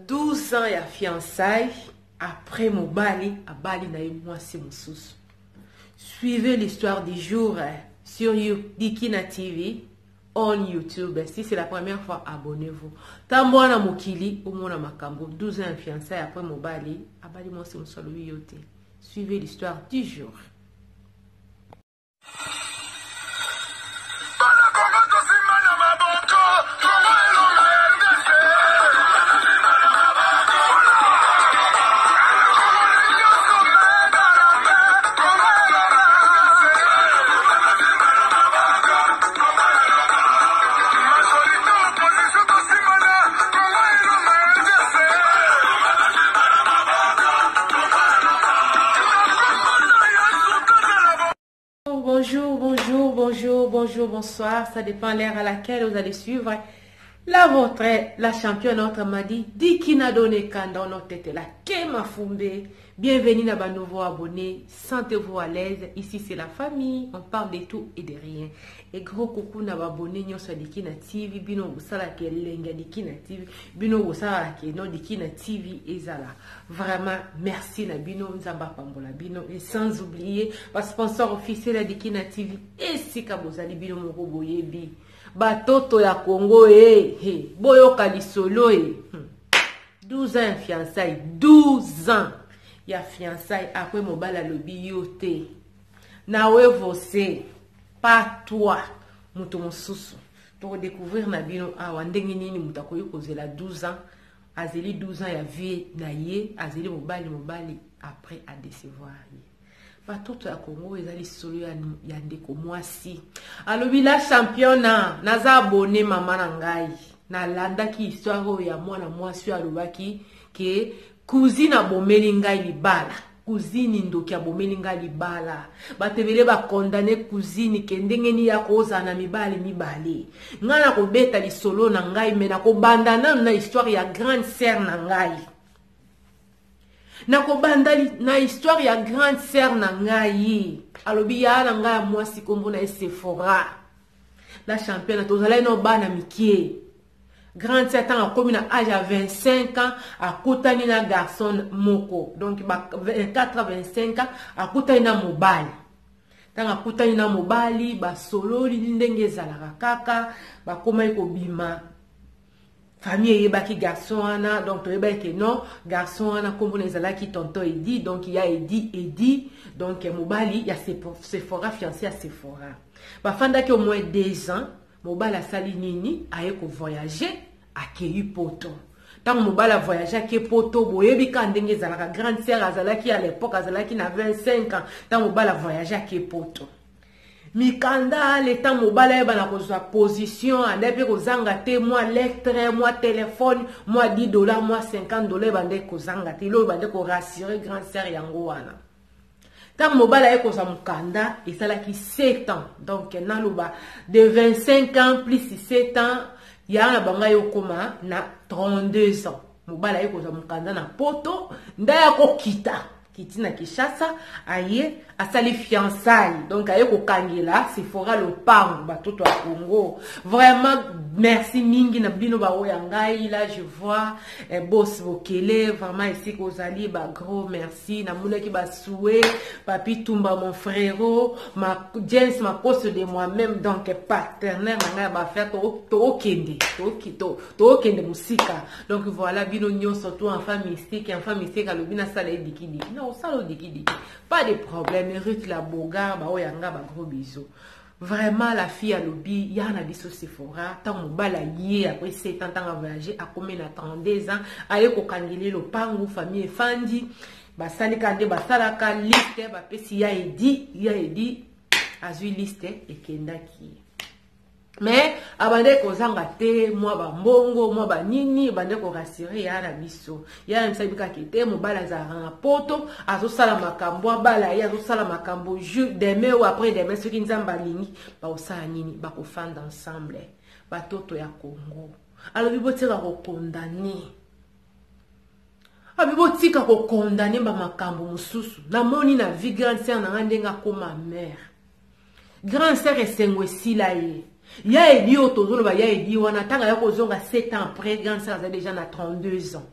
12 ans ya fiançailles, après Mobali, à Bali moi c'est mon sous. Suivez l'histoire du jour sur Dikina TV, on YouTube. Si c'est la première fois, abonnez-vous. Tambouana Mokili, au Mona Makambo, 12 ans ya fiançailles, après Mobali, à Bali moi c'est mon solo yote. Suivez l'histoire du jour. Bonjour, bonsoir, ça dépend l'heure à laquelle vous allez suivre. La championne, notre Madi, Dikina donné Kanda, notre tête la Kema Fumbe. Bienvenue à ma nouveau abonné, sentez-vous à l'aise. Ici c'est la famille, on parle de tout et de rien. Et gros coucou na abonné nyo sur Dikina TV, bino busala ke lenga Dikina TV, bino busala ke no Dikina TV ezala. Vraiment merci na bino nzamba pambola bino et sans oublier le sponsor officiel de Dikina TV et sika bozali bino moko boyebi. Batoto ya Congo boyoka lisolo 12 ans fiançailles, 12 ans ya fiançailles après mobala lobi yote. Nawe vose pas toi muto mosusu to découvrir na bino awa ndenge nini mutakoyo kozela 12 ans azeli 12 ans ya vie na ye azeli mobali après à décevoir ye. Batoto ya Congo ezali solo ya ndeko mwasi alobi la championna naza abonné mama na ngai na landaki histoire ya mwana mwasi alobaki ke cousine abomeli ngai libala cousine ndoki abomeli ngai libala batebele ba condamné cousine ke ndenge ni ya koza na mibale ngana ko beta lisolo na ngai mena ko bandana na histoire ya grande sœur na ngai na ko bandali na histoire ya grande sœur na ngai alobi ya na ngai mwasi kombo na Sephora la championne tozala no bana mikie grande sœur tanga komi na âge à 25 ans akutani na garçon moko donc 24 à 25 ans akutani na mobali tanga akutani na mobali ba sololi ndenge ezalaka kaka bakomai kobima famille yebaki garçon ana donc to yebaki non garçon ana kombo nezala ki tonton Edi donc il y a Edi donc mobali ya Sephora fiancé à Sephora ba fanda ki au moins 2 ans mobali asali nini aye ko voyager akei poto tant mobali a voyager akei poto boyebi ka ndenge ezalaka grande sœur azalaki à l'époque azalaki na 25 ans tant mobali a voyager akei poto mikanda le temps mobile ba na kozwa position andepe kozanga te moi lettre moi téléphone moi $10 moi $50 bande kozanga te lo bande ko rassurer grand sœur yango wana tant mobile e kozwa mukanda esalaki 7 ans donc naluba de 25 ans plus 7 ans ya na banga yokoma na 32 ans mobile e kozwa mukanda na poto ndaya ko kita Kitina Kishasa aye asali fiançailles donc aye ko kangela Sephora le pang batoto à Congo vraiment merci mingi na bino ba oyangai là je vois boss Bokele vraiment ici kozali ba gros merci na mulaki ba soué papi Tumba mon frérot ma James ma poste de moi-même donc partenaire na ba faire to kende musika donc voilà bino nyo surtout en famille mystique à lobina sala dikidi non salo dikidi pas de problème Ruth la boga ba oyanga ba gros bisous vraiment la fille à lobby yana biso Sephora tant mobala yé après 7 ans à voyager a combien na 32 ans aye ko kangeli lo pangu famille fandi ba sali kande ba salaka liste ba pesi ya edi azui liste et kendaki mais abande ko zanga te moi ba mbongo moi ba nini bande ko rassurer ya na biso ya msabika kete mobala za ranga poto azo sala makambo bala ya azo sala makambo demain ou après demain ce qui nzamba lingi ba osala nini ba ko fanda ensemble batoto ya Congo alors biboteka ko condamner abibotika ko condamner ba makambo mususu na moni na vie grande sœur na ndenga koma mère grande sœur esengwe sila ye ya Edi otozolo ba ya Edi wana tanga ya kozonga 7 ans après grande sœur a déjà na 32 ans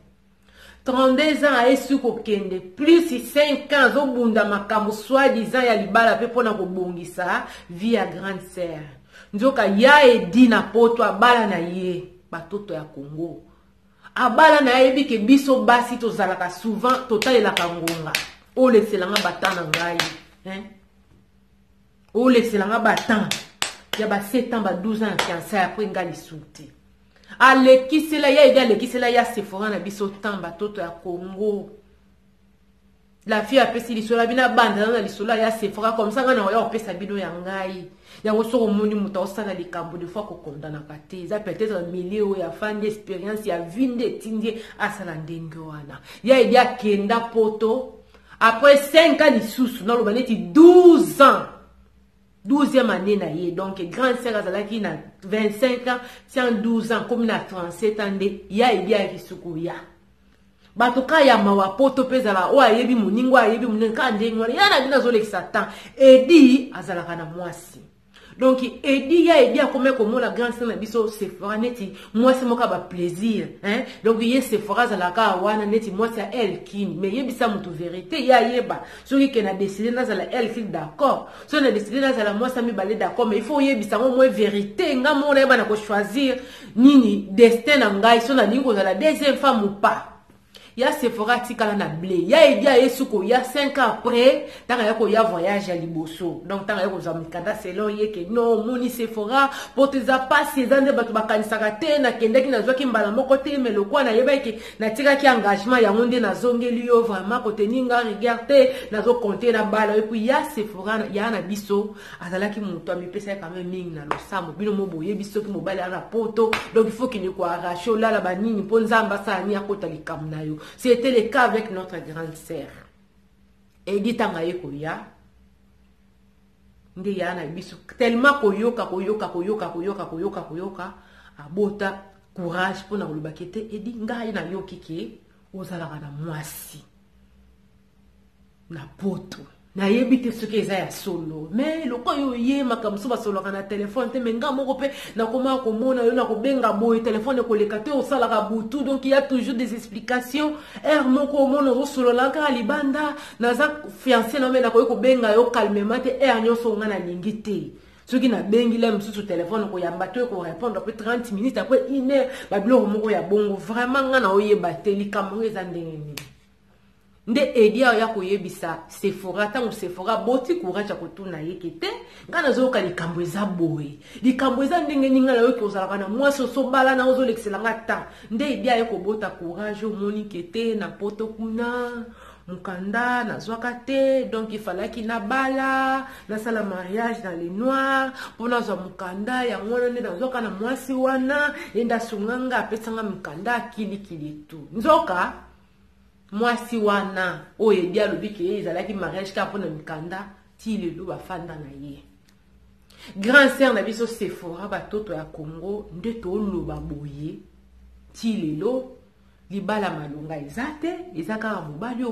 32 ans aye suko kende plus 5 ans zo bunda makambo soi-disant ya libala pe pona ko bongisa vie ya grande sœur nzoka ya edi na poto abala na ye batoto ya Congo abala na ye bike biso basi tozalaka souvent totalelaka ngonga oleselanga batana ngai oleselanga batana ya ba 7 ans ba 12 ans fiançailles après ngali souti alekisela ya edi alekisela ya Sephora na biso tamba toto ya Congo la fille apesi lisolo bina banda na lisolo ya Sephora comme ça ngana ya opesa bino ya ngai ya osoko moni muta osala likambo de fois ko condamna kate za peut-être milieu ya fan d'expérience ya vinde tindie asala ndenge wana ya edi akenda poto après 5 ans lisusu na loba neti 12 ans 12e année na ye donc grande sœur azalaki na 25 ans si en 12 ans comme na 37 ans de ya edi ya kisuku ya batoka ya mawa poto pezala o ayebi muningo ayebi munenka ndenge wana ya na bina zolekisa temps edi azalaka na mwasi donc edi ya edi akome komona grande sœur na biso Sephora neti mwasi moka ba plaisir donc ye Sephora azalaka wana neti mwasi ya Elkin mais yebisa mutu vérité ya yeba soki ke na décider nazala Elkin d'accord so na décider nazala mwasi mi balé d'accord mais il faut yebisa mo moins vérité nga mona yeba na ko choisir nini destin na ngai so na ningo zala deuxième femme ou pas ya Sephora tikala na blé ya edia esuko ya 5 ans après tanga yako ya voyage à liboso donc tanga yako za mikanda selon yeke non moni Sephora poteza passe zande batu bakanisaka te na kendeki na zwaki mbala moko te mais lokwa na yeba yeke na tika ki engagement ya ngonde na zongeli yo vraiment kote ninga regarder na zo compter na bala et puis ya Sephora ya na biso azalaki muto amipesa quand même mingi na losamo bino moboye biso ki mobali na poto donc il faut qu'il ne quoi arracher là la banini ponza mbasa ni akota likamna yo. C'était le cas avec notre grande sœur. Et dit tanga yeko ya. Ndi ya na biso tellement koyoka abota courage pour na lubakete et dit ngai na yoki ke ozalaka na mwasi. Na poto. Na yebite soki eza ya solo mais loko yo ye makamso ba solo kana téléphone te menga moko pe na koma ko mona yo na ko benga boy téléphone ko leka te osala ka butu donc il y a toujours des explications moko mona zo solo la ka libanda na za fiancé na me na ko benga yo calmement te nyoso ngana lingi te soki na bengi la msusu téléphone ko yamba to ko répondre après 30 minutes après 1 heure ba biloko moko ya bongo vraiment ngana oyeba te likambo eza ndenge nde edia ya koyebisa Sephora tango Sephora boti courage akotuna yekete ngana zoka likambo eza boye likambo eza ndenge ninga na yoki ozalaka na mwaso sobala na ozo l'excellanga ta nde edia ya kobota courage omoni kete na poto kuna mukanda na zwaka te donc il fallait qu'il na bala na sala mariage dans les noirs pour na zwa mukanda ya ngona ne na zwaka na mwasi wana enda sunganga apesanga mukanda akili tu nzoka mwasi wana oye dia lobiki ezalaki mariage ka pona mikanda ti lelo bafanda na ye grand sœur na biso Sephora batoto ya Congo nde to loba boye ti lelo libala malunga ezate ezaka mobali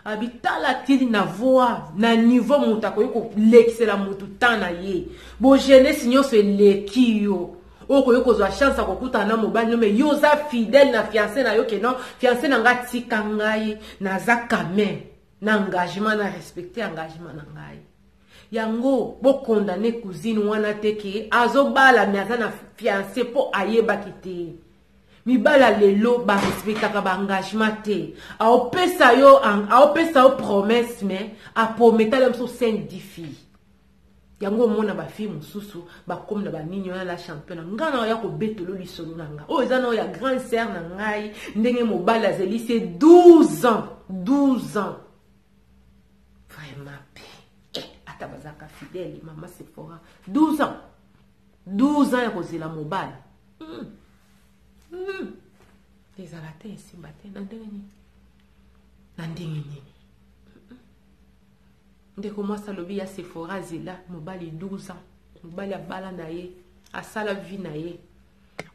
abitala tili na voix na niveau mutako yoko lexela mutu tana ye bo jeunesse nyonso eleki yo oko yoko zwa chance akokuta na mobali mais yo za fidèle na fiancé na yo ke non fiancé na nga tika ngai na za quand même na engagement na respecter engagement na ngai yango bo condamner cousine wana teke azobala mais aza na fiancé po ayeba kite mibala lelo ba respectaka ba engagement te aopesa yo promesse mais apometa la mso 5 filles yango mona ba fille mususu ba comme na ba ninyo na la championne ngana ya ko betolo lisolo nanga o ezana ya grande sœur na ngai ndenge mobala azeli c'est 12 ans vraiment atabazaka fidèle mama Sephora 12 ans ya kozela mobala ezala te esimba te na ndenge nini ndeko mwasa lobi ya Sephora zela mobali 12 ans mobali abala na ye asala vie na ye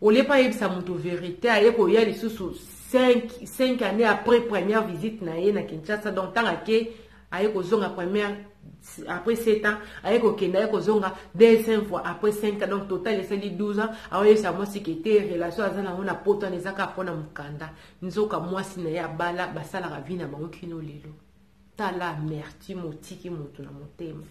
olepa yebisa mutu vérité aye ko ya lisusu 5 années après première visite na ye na Kinshasa donc tanga ke aye ko zonga première après 7 ans, avec Okenda, avec Ozonga, deuxième fois, après 5 ans, donc total, c'est 12 ans, avec sa moi, c'est qui était relation, on a poté, on a pour na mukanda, nous avons moi, si na bala, basala ravina, banokino lelo. Tala merci, motiki, moto na motema.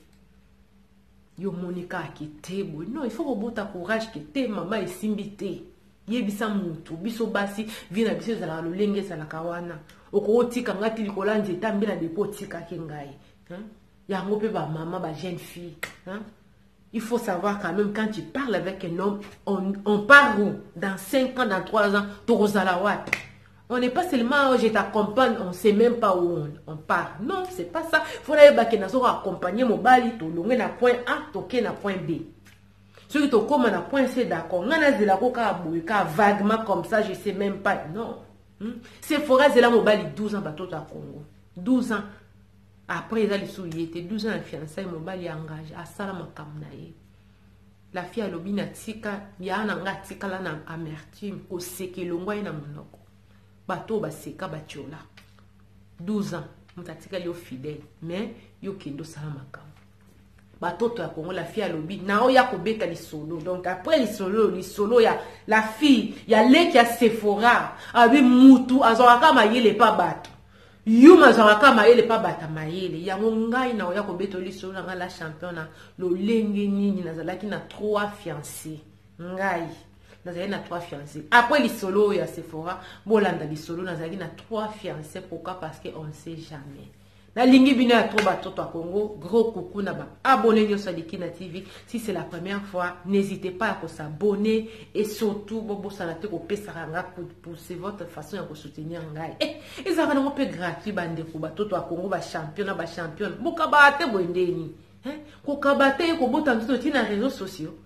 Yo monika qui tebo. Non, il faut rebota courage qui te, maman et simbité. Yebisa mutu, biso basi, vina biso za la lolenge za la kawana. Oko tika ngati likola nzeta mbila depo tika kengai. Yango pe ba maman, ba jeune fille. Il faut savoir quand même, quand tu parles avec un homme, on part où? Dans 5 ans, dans 3 ans, Torozalawat. On n'est pas seulement, je t'accompagne, on ne sait même pas où on part. Non, c'est pas ça. Il faut accompagner mon bali, tu na point A, tu na point B. Ceux qui te comme na point C, d'accord. On a la coca vaguement comme ça, je ne sais même pas. Non. C'est forêt, c'est là mon bali 12 ans, bateau à Congo. 12 ans. Après, ils allaient souiller, 12 ans de fiançailles, mon bali engagé. À Salama Kamnaye. La fille a l'obina tika, yana nga tika la na amertume, ko seke longwa ina monoko. Bato baseka batiola 12 ans mutatika yo fidèle mais yo kendo salamaka bato to ya Congo la fille a lobi na o ya kobeta lisolo donc après lisolo ya la fille ya leki ya Sephora abi mutu azwaka mayele pa bato yuma azwaka mayele pa bata mayele yango ngai na o ya kobeta lisolo nga la championne lo lenge nini nazalaki na 3 fiancés ngai nazali na 3 fiancés. Après les solos, il y a Sephora. Bolanda les solos, nazali na 3 fiancés. Pourquoi? Parce qu'on ne sait jamais. La ligne bina à 3 bateaux à Congo. Gros coucou naba. Abonnez-vous sur Likina TV. Si c'est la première fois, n'hésitez pas à vous abonner. Et surtout, bobo sanate ko pesaranga pour c'est votre façon de soutenir ngai. Et ça va nous peu gratuit bande ko bateau à Congo ba champion. Bokabate bondeni. Ko kabate ko bota ntuti na réseaux sociaux.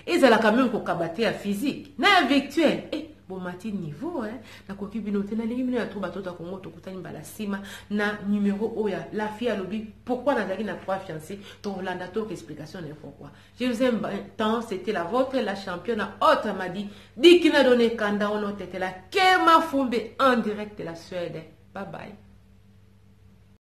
Et ça quand même pour kabater à physique na virtuel bon mati niveau na koki binote na lingi bino ya to bato ta Congo to kutani bala sima na numéro oya la fille a lobby pourquoi nazaki na 3 fiancés to Rolanda to explication de pourquoi je vous aime tant c'était la vôtre la championne autre m'a dit qui n'a donné kanda on était là Kema Fumbe en direct de la Suède. Bye bye.